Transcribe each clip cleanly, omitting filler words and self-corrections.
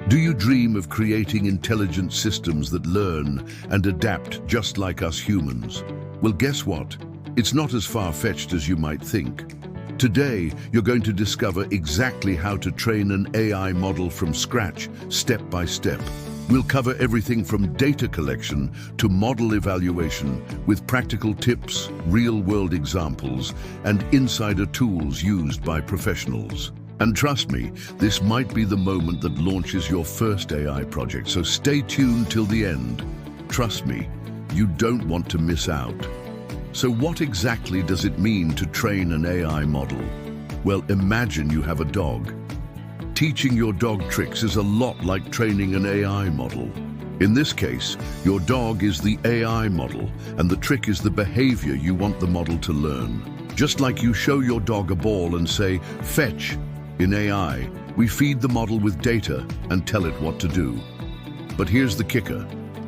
Do you dream of creating intelligent systems that learn and adapt just like us humans? Well, guess what? It's not as far-fetched as you might think. Today, you're going to discover exactly how to train an AI model from scratch, step by step. We'll cover everything from data collection to model evaluation with practical tips, real-world examples, and insider tools used by professionals. And trust me, this might be the moment that launches your first AI project, so stay tuned till the end. Trust me, you don't want to miss out. So what exactly does it mean to train an AI model? Well, imagine you have a dog. Teaching your dog tricks is a lot like training an AI model. In this case, your dog is the AI model, and the trick is the behavior you want the model to learn. Just like you show your dog a ball and say, "Fetch." In AI, we feed the model with data and tell it what to do. But here's the kicker.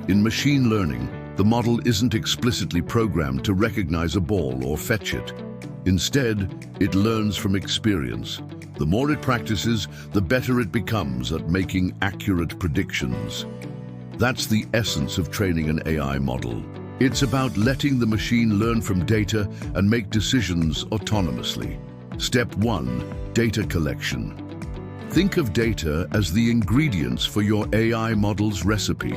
In machine learning, the model isn't explicitly programmed to recognize a ball or fetch it. Instead, it learns from experience. The more it practices, the better it becomes at making accurate predictions. That's the essence of training an AI model. It's about letting the machine learn from data and make decisions autonomously. Step 1. Data collection. Think of data as the ingredients for your AI model's recipe.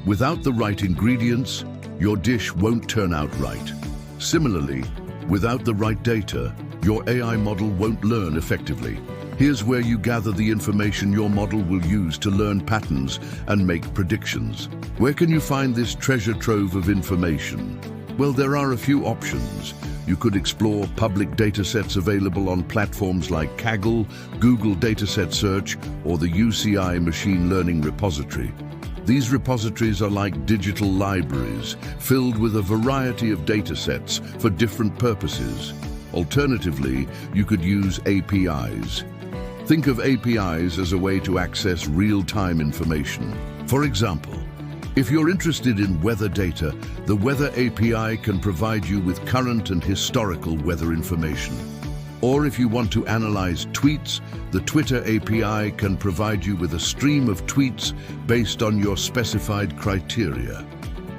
Without the right ingredients, your dish won't turn out right. Similarly, without the right data, your AI model won't learn effectively. Here's where you gather the information your model will use to learn patterns and make predictions. Where can you find this treasure trove of information? Well, there are a few options. You could explore public datasets available on platforms like Kaggle, Google Dataset Search, or the UCI Machine Learning Repository. These repositories are like digital libraries, filled with a variety of datasets for different purposes. Alternatively, you could use APIs. Think of APIs as a way to access real-time information. For example, if you're interested in weather data, the Weather API can provide you with current and historical weather information. Or if you want to analyze tweets, the Twitter API can provide you with a stream of tweets based on your specified criteria.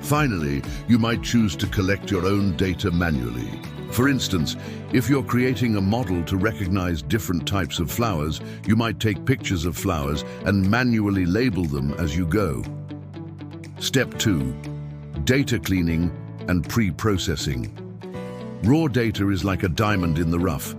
Finally, you might choose to collect your own data manually. For instance, if you're creating a model to recognize different types of flowers, you might take pictures of flowers and manually label them as you go. Step 2. Data cleaning and pre-processing. Raw data is like a diamond in the rough.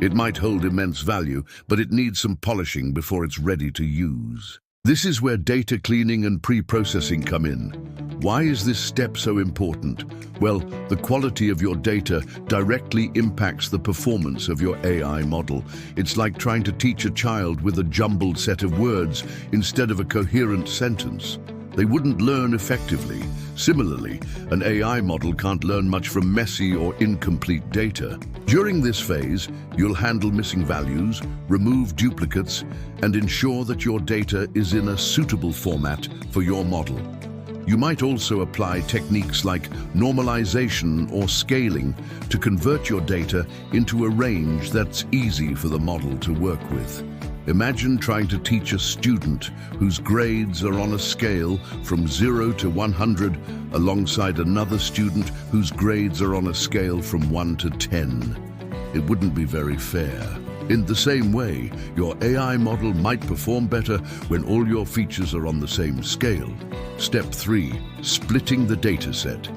It might hold immense value, but it needs some polishing before it's ready to use. This is where data cleaning and pre-processing come in. Why is this step so important? Well, the quality of your data directly impacts the performance of your AI model. It's like trying to teach a child with a jumbled set of words instead of a coherent sentence. They wouldn't learn effectively. Similarly, an AI model can't learn much from messy or incomplete data. During this phase, you'll handle missing values, remove duplicates, and ensure that your data is in a suitable format for your model. You might also apply techniques like normalization or scaling to convert your data into a range that's easy for the model to work with. Imagine trying to teach a student whose grades are on a scale from 0 to 100 alongside another student whose grades are on a scale from 1 to 10. It wouldn't be very fair. In the same way, your AI model might perform better when all your features are on the same scale. Step 3. Splitting the dataset.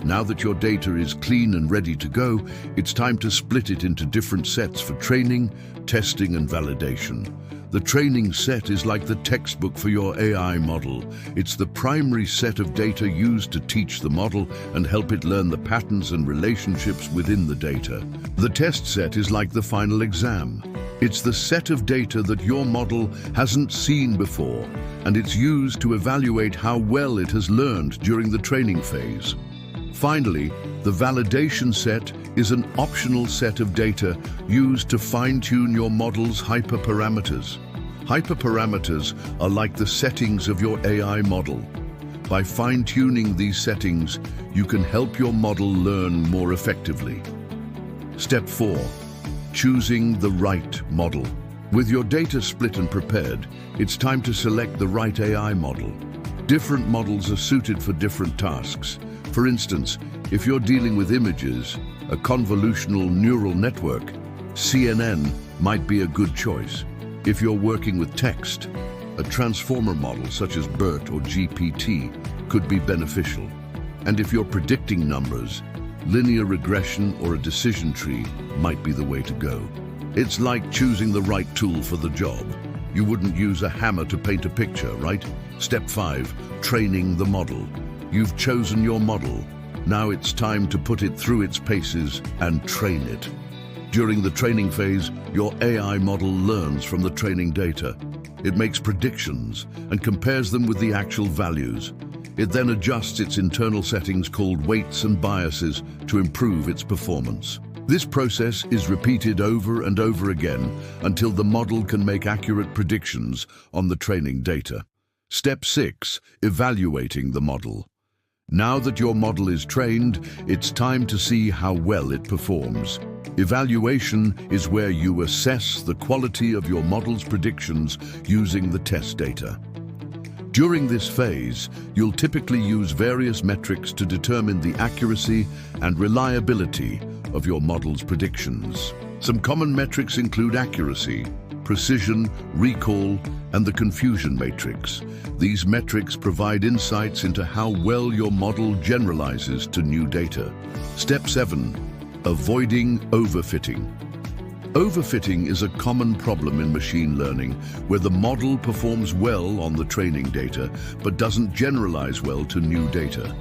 Now that your data is clean and ready to go, it's time to split it into different sets for training, testing, and validation. The training set is like the textbook for your AI model. It's the primary set of data used to teach the model and help it learn the patterns and relationships within the data. The test set is like the final exam. It's the set of data that your model hasn't seen before, and it's used to evaluate how well it has learned during the training phase. Finally, the validation set is an optional set of data used to fine-tune your model's hyperparameters. Hyperparameters are like the settings of your AI model. By fine-tuning these settings, you can help your model learn more effectively. Step 4. Choosing the right model. With your data split and prepared, it's time to select the right AI model. Different models are suited for different tasks. For instance, if you're dealing with images, a convolutional neural network, CNN, might be a good choice. If you're working with text, a transformer model such as BERT or GPT could be beneficial. And if you're predicting numbers, linear regression or a decision tree might be the way to go. It's like choosing the right tool for the job. You wouldn't use a hammer to paint a picture, right? Step 5, training the model. You've chosen your model. Now it's time to put it through its paces and train it. During the training phase, your AI model learns from the training data. It makes predictions and compares them with the actual values. It then adjusts its internal settings called weights and biases to improve its performance. This process is repeated over and over again until the model can make accurate predictions on the training data. Step 6, evaluating the model. Now that your model is trained, it's time to see how well it performs. Evaluation is where you assess the quality of your model's predictions using the test data. During this phase, you'll typically use various metrics to determine the accuracy and reliability of your model's predictions. Some common metrics include accuracy, precision, recall, and the confusion matrix. These metrics provide insights into how well your model generalizes to new data. Step 7, avoiding overfitting. Overfitting is a common problem in machine learning where the model performs well on the training data but doesn't generalize well to new data.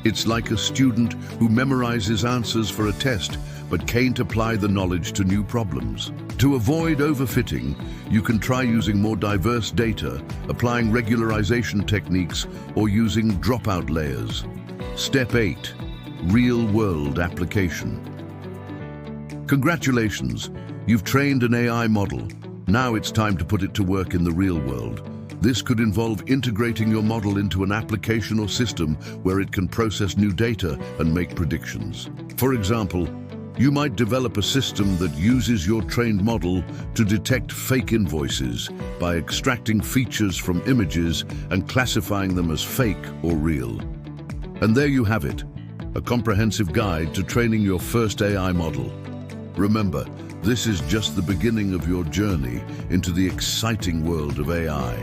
It's like a student who memorizes answers for a test but can't apply the knowledge to new problems. To avoid overfitting, you can try using more diverse data, applying regularization techniques, or using dropout layers. Step 8, real-world application. Congratulations, you've trained an AI model. Now it's time to put it to work in the real world. This could involve integrating your model into an application or system where it can process new data and make predictions. For example, you might develop a system that uses your trained model to detect fake invoices by extracting features from images and classifying them as fake or real. And there you have it, a comprehensive guide to training your first AI model. Remember, this is just the beginning of your journey into the exciting world of AI.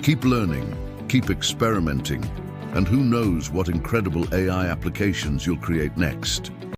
Keep learning, keep experimenting, and who knows what incredible AI applications you'll create next.